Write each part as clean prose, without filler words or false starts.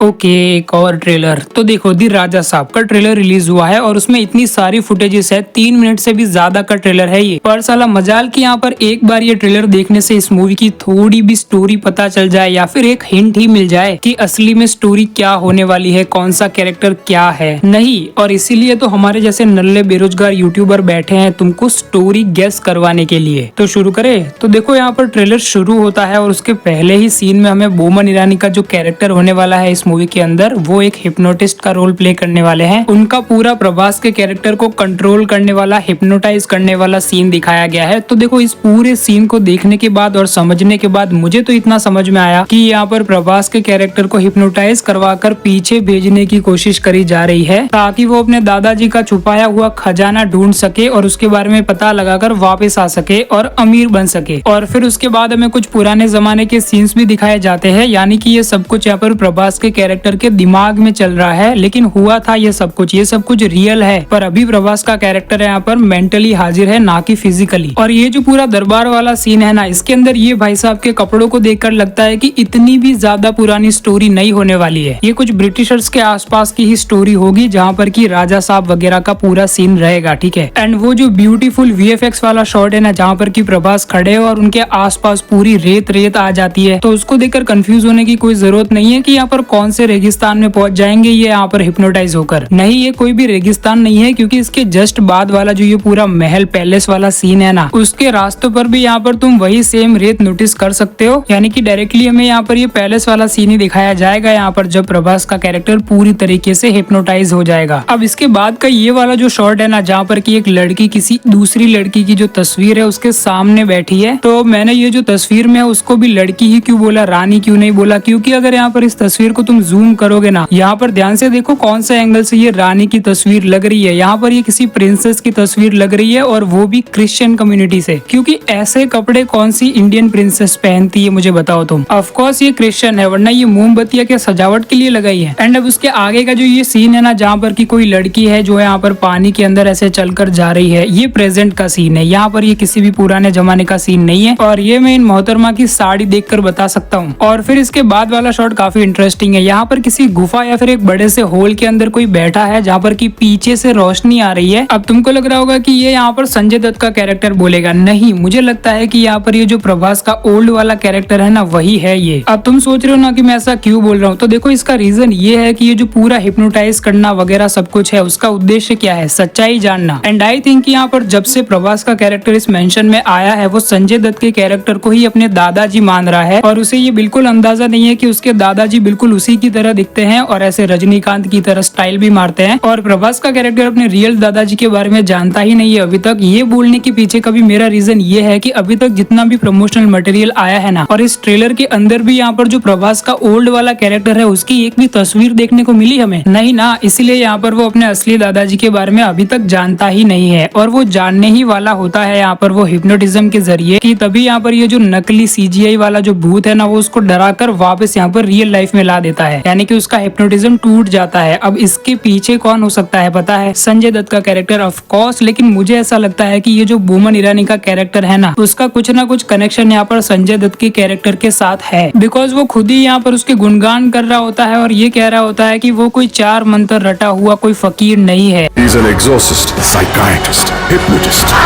Okay, एक और trailer. तो देखो, दी राजा साहब का ट्रेलर रिलीज हुआ है और उसमें इतनी सारी फुटेजेस है, 3 मिनट से भी ज्यादा का ट्रेलर है ये। पर साला मजाल की यहाँ पर एक बार ये ट्रेलर देखने से इस मूवी की थोड़ी भी स्टोरी पता चल जाए या फिर एक हिंट ही मिल जाए कि असली में स्टोरी क्या होने वाली है, कौन सा कैरेक्टर क्या है, नहीं। और इसीलिए तो हमारे जैसे नल्ले बेरोजगार यूट्यूबर बैठे हैं तुमको स्टोरी गेस करवाने के लिए। तो शुरू करें। तो देखो, यहाँ पर ट्रेलर शुरू होता है और उसके पहले ही सीन में हमें बोमन ईरानी का जो कैरेक्टर होने वाला है इस मूवी के अंदर, वो एक हिप्नोटिस्ट का रोल प्ले करने वाले हैं। उनका पूरा प्रभास के कैरेक्टर को कंट्रोल करने वाला, हिप्नोटाइज करने वाला सीन दिखाया गया है। तो देखो, इस पूरे सीन को देखने के बाद और समझने के बाद मुझे तो इतना समझ में आया कि यहाँ पर प्रभास के कैरेक्टर को हिप्नोटाइज करवाकर पीछे भेजने की कोशिश करी जा रही है ताकि वो अपने दादाजी का छुपाया हुआ खजाना ढूंढ सके और उसके बारे में पता लगाकर वापस आ सके और अमीर बन सके। और फिर उसके बाद हमें कुछ पुराने जमाने के सीन्स भी दिखाए जाते हैं, यानी कि ये सब कुछ यहाँ पर प्रभास के कैरेक्टर के दिमाग में चल रहा है, लेकिन हुआ था ये सब कुछ रियल है। पर अभी प्रभास का कैरेक्टर यहाँ पर मेंटली हाजिर है, ना कि फिजिकली। और ये जो पूरा दरबार वाला सीन है ना, इसके अंदर ये भाई साहब के कपड़ों को देखकर लगता है कि इतनी भी ज्यादा पुरानी स्टोरी नहीं होने वाली है। ये कुछ ब्रिटिशर्स के आसपास की ही स्टोरी होगी जहाँ पर की राजा साहब वगैरह का पूरा सीन रहेगा, ठीक है। एंड वो जो ब्यूटीफुल VFX वाला शॉट है ना, जहाँ पर की प्रभास खड़े हो और उनके आसपास पूरी रेत रेत आ जाती है, तो उसको देखकर कंफ्यूज होने की कोई जरूरत नहीं है कि यहाँ पर कौन से रेगिस्तान में पहुंच जाएंगे ये यहाँ पर हिप्नोटाइज होकर। नहीं, ये कोई भी रेगिस्तान नहीं है, क्योंकि इसके जस्ट बाद वाला जो ये पूरा महल पैलेस वाला सीन है ना, उसके रास्तों पर भी यहाँ पर तुम वही सेम रेत नोटिस कर सकते हो। यानी कि डायरेक्टली हमें यहाँ पर ये पैलेस वाला सीन ही दिखाया जाएगा यहाँ पर, जब प्रभास का कैरेक्टर पूरी तरीके से हिप्नोटाइज हो जाएगा। अब इसके बाद का ये वाला जो शॉट है ना, जहाँ पर की एक लड़की किसी दूसरी लड़की की जो तस्वीर है उसके सामने बैठी है, तो मैंने ये जो तस्वीर में है उसको भी लड़की ही क्यों बोला, रानी क्यों नहीं बोला? क्योंकि अगर यहाँ पर इस तस्वीर को तुम जूम करोगे ना, यहाँ पर ध्यान से देखो कौन सा एंगल से ये रानी की तस्वीर लग रही है। यहाँ पर ये किसी प्रिंसेस की तस्वीर लग रही है, और वो भी क्रिश्चियन कम्युनिटी से। क्योंकि ऐसे कपड़े कौन सी इंडियन प्रिंसेस पहनती है, मुझे बताओ तुम। ऑफ कोर्स ये क्रिश्चियन है, वरना ये मोमबत्तियां क्या सजावट के लिए लगाई है। एंड अब उसके आगे का जो ये सीन है ना, जहाँ पर की कोई लड़की है जो यहाँ पर पानी के अंदर ऐसे चलकर जा रही है, ये प्रेजेंट का सीन है। यहाँ पर ये किसी भी पुराने जमाने का सीन नहीं है, और ये मैं इन मोहतरमा की साड़ी देखकर बता सकता हूँ। और फिर इसके बाद वाला शॉट काफी इंटरेस्टिंग है। यहाँ पर किसी गुफा या फिर एक बड़े से होल के अंदर कोई बैठा है, जहाँ पर की पीछे से रोशनी आ रही है। अब तुमको लग रहा होगा कि ये यहाँ पर संजय दत्त का कैरेक्टर बोलेगा, नहीं, मुझे लगता है कि यहाँ पर ये जो प्रभास का ओल्ड वाला कैरेक्टर है ना, वही है ये। अब तुम सोच रहे हो ना कि मैं ऐसा क्यों बोल रहा हूँ, तो देखो इसका रीजन ये है कि ये जो पूरा हिप्नोटाइज करना वगैरह सब कुछ है, उसका उद्देश्य क्या है? सच्चाई जानना। एंड आई थिंक यहाँ पर जब से प्रभास का कैरेक्टर इस मेंशन में आया है, वो संजय दत्त के कैरेक्टर को ही अपने दादाजी मान रहा है, और उसे ये बिल्कुल अंदाजा नहीं है कि उसके दादाजी बिल्कुल उसी की तरह दिखते हैं और ऐसे रजनीकांत की तरह स्टाइल भी मारते हैं। और प्रभास का कैरेक्टर अपने रियल दादाजी के बारे में जानता ही नहीं है अभी तक। ये बोलने के पीछे का भी मेरा रीजन ये है कि अभी तक जितना भी प्रमोशनल मटेरियल आया है ना, और इस ट्रेलर के अंदर भी यहाँ पर जो प्रभास का ओल्ड वाला कैरेक्टर है उसकी एक भी तस्वीर देखने को मिली हमें नहीं ना। इसलिए यहाँ पर वो अपने असली दादाजी के बारे में अभी तक जानता ही नहीं है, और वो जानने ही वाला होता है यहाँ पर वो हिप्नोटिज्म के जरिए, कि तभी यहाँ पर ये जो नकली CGI वाला जो भूत है ना, वो उसको डराकर वापस यहाँ पर रियल लाइफ में ला देता है, यानी कि उसका हिप्नोटिज्म टूट जाता है। अब इसके पीछे कौन हो सकता है पता है? संजय दत्त का कैरेक्टर ऑफ कोर्स। लेकिन मुझे ऐसा लगता है कि ये जो बोमन ईरानी का कैरेक्टर है ना, उसका कुछ ना कुछ कनेक्शन यहाँ पर संजय दत्त के कैरेक्टर के साथ है, बिकॉज वो खुद ही यहाँ पर उसके गुणगान कर रहा होता है और ये कह रहा होता है कि वो कोई 4 मंत्र रटा हुआ कोई फकीर नहीं है।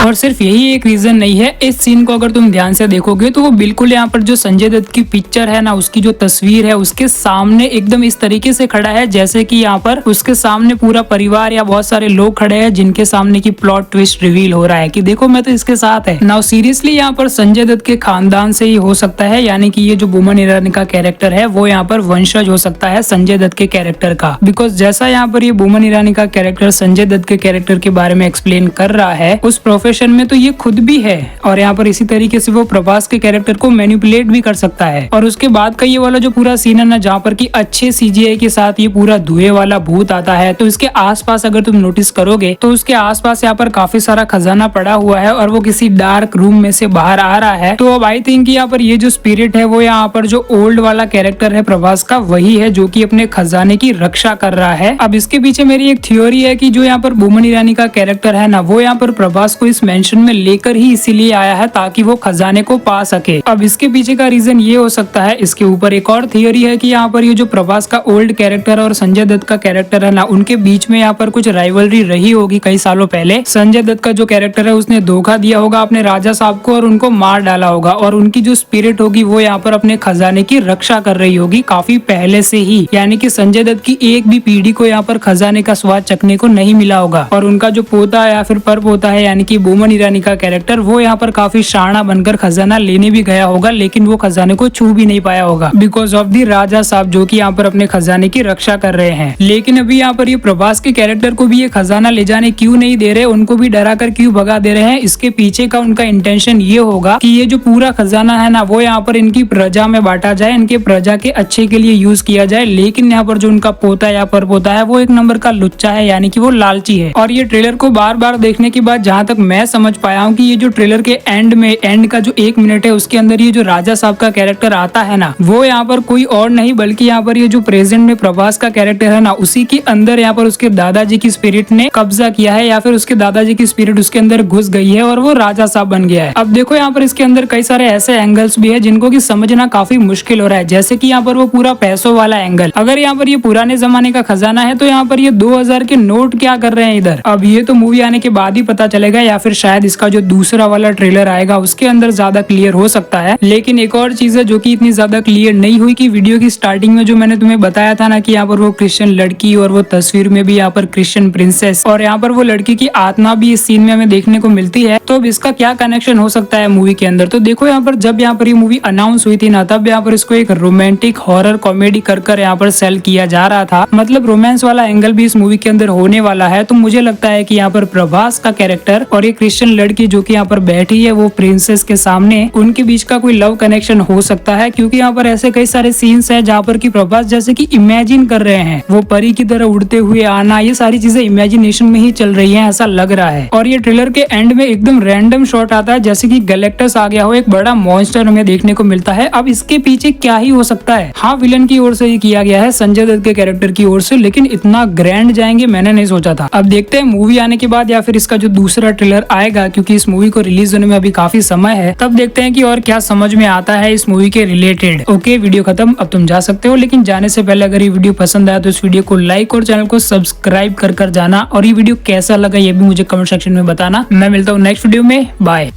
और सिर्फ यही एक रीजन नहीं है, इस सीन को अगर तुम ध्यान से देखोगे तो वो बिल्कुल यहाँ पर जो संजय दत्त की पिक्चर है ना, उसकी जो तस्वीर है उसके सामने एकदम इस तरीके से खड़ा है जैसे कि यहाँ पर उसके सामने पूरा परिवार या बहुत सारे लोग खड़े हैं, जिनके सामने की प्लॉट ट्विस्ट रिवील हो रहा है कि देखो मैं तो इसके साथ है। नाउ सीरियसली यहाँ पर संजय दत्त के खानदान से ही हो सकता है, यानी कि ये जो बोमन ईरानी का कैरेक्टर है वो यहाँ पर वंशज हो सकता है संजय दत्त के कैरेक्टर का। बिकॉज जैसा यहाँ पर ये बोमन ईरानी का कैरेक्टर संजय दत्त के कैरेक्टर के बारे में एक्सप्लेन कर रहा है, उस प्रोफेशन में तो ये खुद भी है, और यहाँ पर इसी तरीके से वो प्रभास के कैरेक्टर को मैनिपुलेट भी कर सकता है। और उसके बाद का ये वाला जो पूरा सीन है ना, जहाँ पर की अच्छे CGI के साथ ये पूरा धुएं वाला भूत आता है, तो इसके आसपास अगर तुम नोटिस करोगे तो उसके आसपास यहाँ पर काफी सारा खजाना पड़ा हुआ है, और वो किसी डार्क रूम में से बाहर आ रहा है। तो अब आई थिंक यहाँ पर ये जो स्पिरिट है वो यहाँ पर जो ओल्ड वाला कैरेक्टर है प्रभास का, वही है जो कि अपने खजाने की रक्षा कर रहा है। अब इसके पीछे मेरी एक थ्योरी है कि जो यहाँ पर बोमन ईरानी का कैरेक्टर है ना, वो यहाँ पर प्रभास को इस मेंशन में लेकर ही इसीलिए आया है ताकि वो खजाने को पा सके। अब इसके पीछे का रीजन ये हो सकता है। इसके ऊपर एक और थियोरी है कि यहाँ पर ये जो प्रभास का ओल्ड कैरेक्टर और संजय दत्त का कैरेक्टर है ना, उनके बीच में यहाँ पर कुछ राइवलरी रही होगी कई सालों पहले। संजय दत्त का जो कैरेक्टर है उसने धोखा दिया होगा अपने राजा साहब को और उनको मार डाला होगा, और उनकी जो स्पिरिट होगी वो यहाँ पर अपने खजाने की रक्षा कर रही होगी काफी पहले से ही। यानी कि संजय दत्त की एक भी पीढ़ी को यहाँ पर खजाने का स्वाद चखने को नहीं मिला होगा। और उनका जो पोता या फिर पर पोता है यानी कि बोमन ईरानी का कैरेक्टर, वो यहाँ पर काफी शाना बनकर खजाना लेने भी गया होगा, लेकिन वो खजाने को छू भी नहीं पाया होगा बिकॉज ऑफ दी राजा साहब जो कि यहाँ पर अपने खजाने की रक्षा कर रहे हैं। लेकिन अभी यहाँ पर ये प्रभास के कैरेक्टर को भी ये खजाना ले जाने क्यों नहीं दे रहे, उनको भी डरा कर क्यों भगा दे रहे हैं, इसके पीछे का उनका इंटेंशन ये होगा कि ये जो पूरा खजाना है ना वो यहाँ पर इनकी प्रजा में बांटा जाए, इनके प्रजा के अच्छे के लिए यूज किया जाए। लेकिन यहाँ पर जो उनका पोता या परपोता है वो एक नंबर का लुच्चा है, यानी कि वो लालची है। और ये ट्रेलर को बार बार देखने के बाद जहाँ तक मैं समझ पाया हूँ कि ये जो ट्रेलर के एंड का जो 1 मिनट है उसके अंदर ये जो राजा साहब का कैरेक्टर आता है ना, वो यहाँ पर कोई और नहीं बल्कि यहाँ पर ये जो प्रेजेंट में प्रभास का कैरेक्टर है ना, उसी के अंदर यहाँ पर उसके दादाजी की स्पिरिट ने कब्जा किया है, या फिर उसके दादाजी की स्पिरिट उसके अंदर घुस गई है और वो राजा साहब बन गया है। अब देखो यहाँ पर इसके अंदर कई सारे ऐसे एंगल्स भी है जिनको की समझना काफी मुश्किल हो रहा है, जैसे की यहाँ पर वो पूरा पैसों वाला एंगल। अगर यहाँ पर ये पुराने जमाने का खजाना है तो यहाँ पर ये 2000 के नोट क्या कर रहे हैं इधर। अब ये तो मूवी आने के बाद ही पता चलेगा, या फिर शायद इसका जो दूसरा वाला ट्रेलर आएगा उसके अंदर ज्यादा क्लियर हो सकता है। लेकिन एक और चीज है जो कि इतनी ज्यादा क्लियर नहीं हुई कि वीडियो की स्टार्टिंग में जो मैंने तुम्हें बताया था ना कि यहाँ पर वो क्रिश्चियन लड़की और वो तस्वीर में भी यहाँ पर क्रिश्चियन प्रिंसेस और यहाँ पर वो लड़की की आत्मा भी इस सीन में हमें देखने को मिलती है। तो अब इसका क्या कनेक्शन हो सकता है मूवी के अंदर। तो देखो यहाँ पर जब यहाँ पर ये मूवी अनाउंस हुई थी ना, तब यहाँ पर इसको एक रोमांटिक हॉरर कॉमेडी कर यहाँ पर सेल किया जा रहा था, मतलब रोमांस वाला एंगल भी इस मूवी के अंदर होने वाला है। तो मुझे लगता है कि यहाँ पर प्रभास का कैरेक्टर और ये क्रिश्चियन लड़की जो कि यहाँ पर बैठी है वो प्रिंसेस के सामने, उनके बीच का कोई लव कनेक्शन हो सकता है। क्योंकि यहाँ पर ऐसे कई सारे सीन्स हैं जहाँ पर कि प्रभास जैसे कि इमेजिन कर रहे हैं वो परी की तरह उड़ते हुए आना, ये सारी चीजें इमेजिनेशन में ही चल रही है ऐसा लग रहा है। और ये ट्रेलर के एंड में एकदम रैंडम शॉट आता है जैसे कि गैलेक्टस आ गया हो, एक बड़ा मॉन्स्टर हमें देखने को मिलता है। अब इसके पीछे क्या ही हो सकता है। हाँ, विलन की ओर से ही किया गया है, संजय दत्त के कैरेक्टर की ओर से, लेकिन इतना ग्रैंड जाएंगे मैंने नहीं सोचा था। अब देखते हैं मूवी आने के बाद या फिर इसका जो दूसरा ट्रेलर आएगा, क्योंकि इस मूवी को रिलीज होने में अभी काफी समय है, तब देखते हैं कि और क्या समझ में आता है इस मूवी के रिलेटेड। ओके, वीडियो खत्म, अब तुम जा सकते हो। लेकिन जाने से पहले अगर ये वीडियो पसंद आया तो इस वीडियो को लाइक और चैनल को सब्सक्राइब कर जाना। और ये वीडियो कैसा लगा ये भी मुझे कमेंट सेक्शन में बताना। मैं मिलता हूँ नेक्स्ट वीडियो में, बाय।